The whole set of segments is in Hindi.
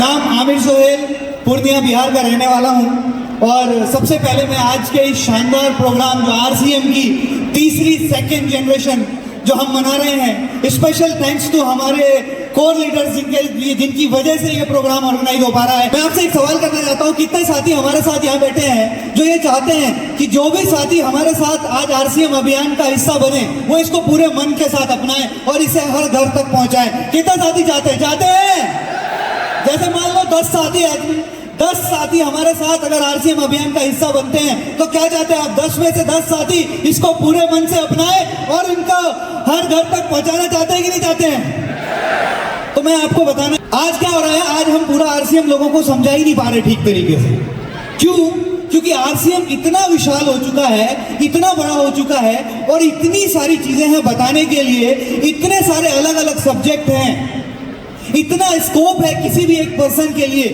नाम आमिर सोहेल, पूर्णिया बिहार का रहने वाला हूं और सबसे पहले मैं आज के इस शानदार प्रोग्राम जो आरसीएम की तीसरी सेकेंड जनरेशन जो हम मना रहे हैं, स्पेशल थैंक्स टू हमारे कोर लीडर्स जिनकी वजह से ये प्रोग्राम ऑर्गेनाइज हो पा रहा है। मैं आपसे एक सवाल करना चाहता हूँ, कितने साथी हमारे साथ यहाँ बैठे हैं जो ये चाहते हैं कि जो भी साथी हमारे साथ आज आरसीएम अभियान का हिस्सा बने वो इसको पूरे मन के साथ अपनाएं और इसे हर घर तक पहुंचाएं। कितने साथी चाहते हैं? जैसे मान लो 10 साथी हमारे साथ अगर आरसीएम अभियान का हिस्सा बनते हैं तो क्या चाहते हैं आप? 10 में से 10 साथी इसको पूरे मन से अपनाएं और इनका हर घर तक पहुंचाना चाहते हैं कि नहीं चाहते हैं? तो मैं आपको बताना, आज क्या हो रहा है, आज हम पूरा आरसीएम लोगों को समझा ही नहीं पा रहे ठीक तरीके से। क्यों? क्योंकि आरसीएम इतना विशाल हो चुका है, इतना बड़ा हो चुका है और इतनी सारी चीजें हैं बताने के लिए, इतने सारे अलग अलग सब्जेक्ट हैं, इतना स्कोप है किसी भी एक पर्सन के लिए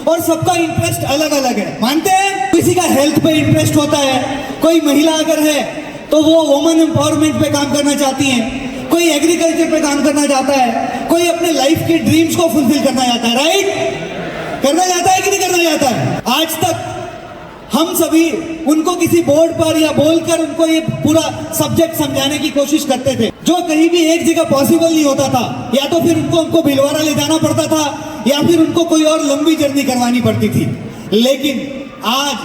और सबका इंटरेस्ट अलग अलग है। मानते हैं? किसी का हेल्थ पे इंटरेस्ट होता है, कोई महिला अगर है तो वो वुमेन एम्पावरमेंट पे काम करना चाहती है, कोई एग्रीकल्चर पे काम करना चाहता है, कोई अपने लाइफ के ड्रीम्स को फुलफिल करना चाहता है। राइट? करना चाहता है कि नहीं करना चाहता है? आज तक हम सभी उनको किसी बोर्ड पर या बोलकर उनको ये पूरा सब्जेक्ट समझाने की कोशिश करते थे, जो कहीं भी एक जगह पॉसिबल नहीं होता था। या तो फिर उनको भिलवाड़ा ले जाना पड़ता था या फिर उनको कोई और लंबी जर्नी करवानी पड़ती थी। लेकिन आज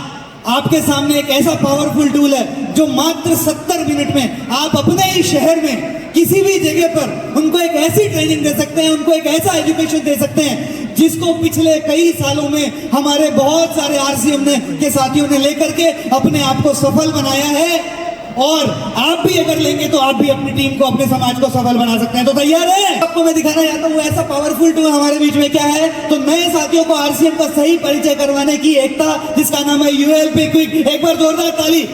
आपके सामने एक ऐसा पावरफुल टूल है जो मात्र 70 मिनट में आप अपने ही शहर में किसी भी जगह पर उनको एक ऐसी ट्रेनिंग दे सकते हैं, उनको एक ऐसा एजुकेशन दे सकते हैं जिसको पिछले कई सालों में हमारे बहुत सारे आरसीएम के साथियों ने लेकर के अपने आप को सफल बनाया है। और आप भी अगर लेंगे तो आप भी अपनी टीम को, अपने समाज को सफल बना सकते हैं। तो तैयार है? आपको मैं दिखाना चाहता हूँ ऐसा पावरफुल टूल हमारे बीच में क्या है। तो नए साथियों को आरसीएम का सही परिचय करवाने की एकता, जिसका नाम है यूएलपी क्विक। एक बार जोरदार ताली।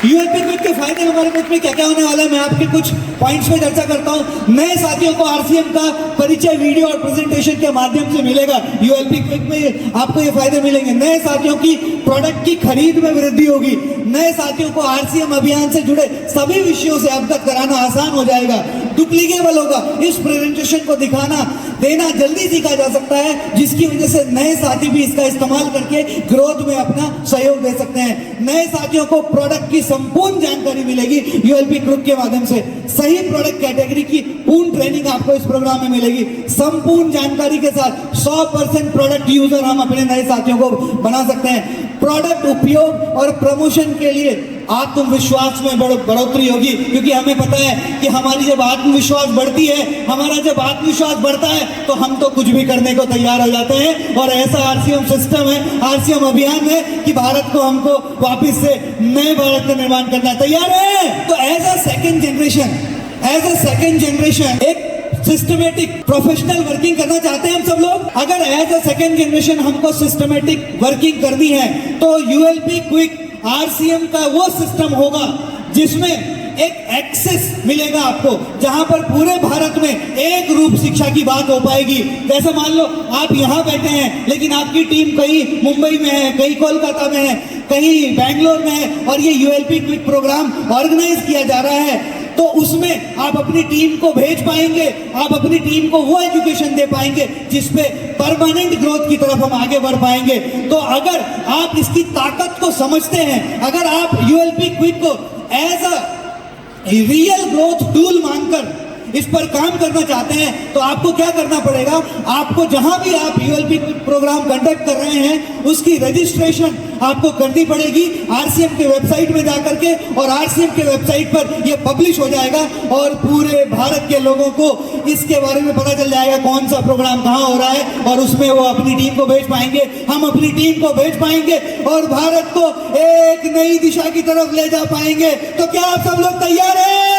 यूएलपी क्विक के फायदे हमारे बीच में क्या क्या होने वाला है, मैं आपके कुछ पॉइंट्स पे चर्चा करता हूं। नए साथियों को आरसीएम का परिचय वीडियो और प्रेजेंटेशन के माध्यम से मिलेगा। यूएलपी क्विक में आपको ये फायदे मिलेंगे। नए साथियों की प्रोडक्ट की खरीद में वृद्धि होगी। नए साथियों को आरसीएम अभियान से जुड़े सभी विषयों से अवगत कराना आसान हो जाएगा, डुप्लीकेबल होगा। इस प्रेजेंटेशन को दिखाना देना जल्दी सीखा जा सकता है, जिसकी वजह से नए साथी भी इसका इस्तेमाल करके ग्रोथ में अपना सहयोग दे सकते हैं। नए साथियों को प्रोडक्ट की संपूर्ण जानकारी मिलेगी यूएलपी ग्रुप के माध्यम से। सही प्रोडक्ट कैटेगरी की पूर्ण ट्रेनिंग आपको इस प्रोग्राम में मिलेगी। संपूर्ण जानकारी के साथ 100% प्रोडक्ट यूजर हम अपने नए साथियों को बना सकते हैं। प्रोडक्ट उपयोग और प्रमोशन के लिए आत्मविश्वास में बढ़ोतरी होगी, क्योंकि हमें पता है कि हमारी जब आत्मविश्वास बढ़ती है, हमारा जब आत्मविश्वास बढ़ता है तो हम तो कुछ भी करने को तैयार हो जाते हैं। और ऐसा आरसीएम सिस्टम है, आरसीएम अभियान है कि भारत को हमको वापस से नए भारत का निर्माण करना है। तैयार है? तो एज अ सेकेंड जनरेशन एक सिस्टमेटिक प्रोफेशनल वर्किंग करना चाहते हैं हम सब लोग। अगर एज अ सेकेंड जनरेशन हमको सिस्टमेटिक वर्किंग करनी है तो यूएलपी क्विक आरसीएम का वो सिस्टम होगा जिसमें एक एक्सेस मिलेगा आपको, जहां पर पूरे भारत में एक रूप शिक्षा की बात हो पाएगी। जैसे मान लो आप यहां बैठे हैं लेकिन आपकी टीम कहीं मुंबई में है, कहीं कोलकाता में है, कहीं बैंगलोर में है और ये यूएलपी क्विक प्रोग्राम ऑर्गेनाइज किया जा रहा है, तो उसमें आप अपनी टीम को भेज पाएंगे, आप अपनी टीम को वो एजुकेशन दे पाएंगे जिसपे परमानेंट ग्रोथ की तरफ हम आगे बढ़ पाएंगे। तो अगर आप इसकी ताकत को समझते हैं, अगर आप यूएलपी क्विक को as a real growth tool मानकर इस पर काम करना चाहते हैं तो आपको क्या करना पड़ेगा, आपको जहां भी आप यूएलपी प्रोग्राम कंडक्ट कर रहे हैं उसकी रजिस्ट्रेशन आपको करनी पड़ेगी आरसीएम के वेबसाइट में जाकर के, और आरसीएम के वेबसाइट पर यह पब्लिश हो जाएगा और पूरे भारत के लोगों को इसके बारे में पता चल जाएगा कौन सा प्रोग्राम कहां हो रहा है और उसमें वो अपनी टीम को भेज पाएंगे, हम अपनी टीम को भेज पाएंगे और भारत को एक नई दिशा की तरफ ले जा पाएंगे। तो क्या आप सब लोग तैयार हैं?